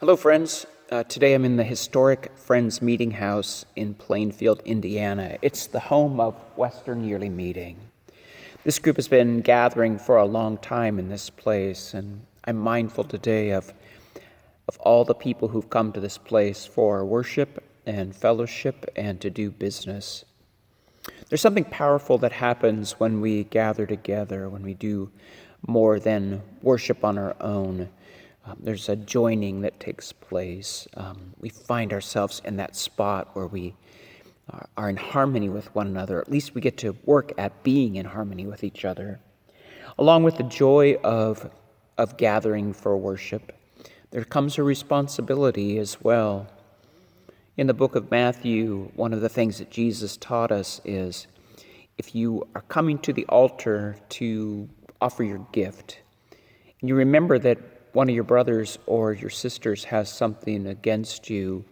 Hello, friends. Today I'm in the historic Friends Meeting House in Plainfield, Indiana. It's the home of Western Yearly Meeting. This group has been gathering for a long time in this place, and I'm mindful today of all the people who've come to this place for worship and fellowship and to do business. There's something powerful that happens when we gather together, when we do more than worship on our own. There's a joining that takes place. We find ourselves in that spot where we are in harmony with one another. At least we get to work at being in harmony with each other. Along with the joy of gathering for worship, there comes a responsibility as well. In the book of Matthew, one of the things that Jesus taught us is if you are coming to the altar to offer your gift, and you remember that one of your brothers or your sisters has something against you,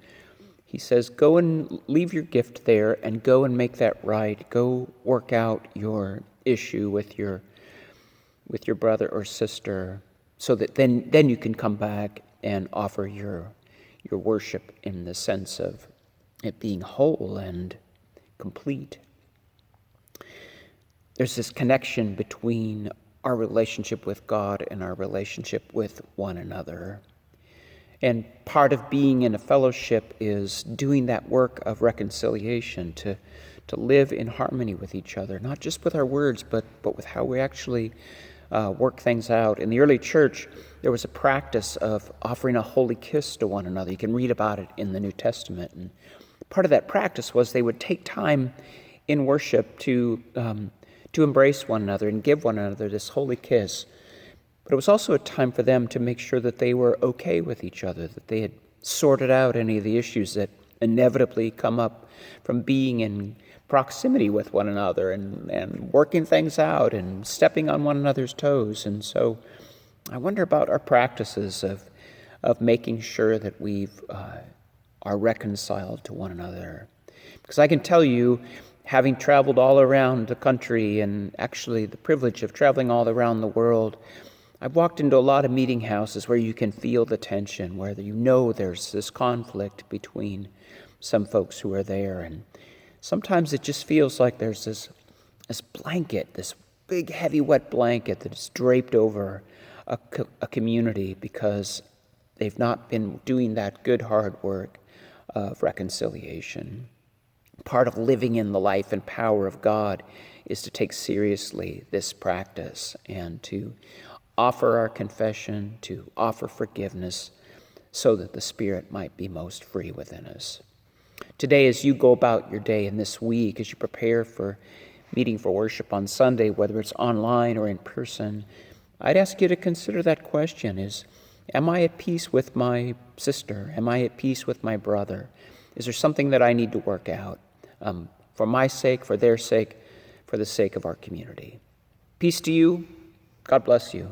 he says, go and leave your gift there and go and make that right. Go work out your issue with your brother or sister so that then you can come back and offer your worship in the sense of it being whole and complete. There's this connection between our relationship with God and our relationship with one another. And part of being in a fellowship is doing that work of reconciliation, to live in harmony with each other, not just with our words, but with how we actually work things out. In the early church, there was a practice of offering a holy kiss to one another. You can read about it in the New Testament. And part of that practice was they would take time in worship to embrace one another and give one another this holy kiss. But it was also a time for them to make sure that they were okay with each other, that they had sorted out any of the issues that inevitably come up from being in proximity with one another and working things out and stepping on one another's toes. And so I wonder about our practices of making sure that we've are reconciled to one another. Because I can tell you, having traveled all around the country and actually the privilege of traveling all around the world, I've walked into a lot of meeting houses where you can feel the tension, where you know there's this conflict between some folks who are there. And sometimes it just feels like there's this blanket, this big, heavy, wet blanket that is draped over a community because they've not been doing that good, hard work of reconciliation. Part of living in the life and power of God is to take seriously this practice and to offer our confession, to offer forgiveness, so that the Spirit might be most free within us. Today, as you go about your day in this week, as you prepare for meeting for worship on Sunday, whether it's online or in person, I'd ask you to consider that question am I at peace with my sister? Am I at peace with my brother? Is there something that I need to work out for my sake, for their sake, for the sake of our community? Peace to you. God bless you.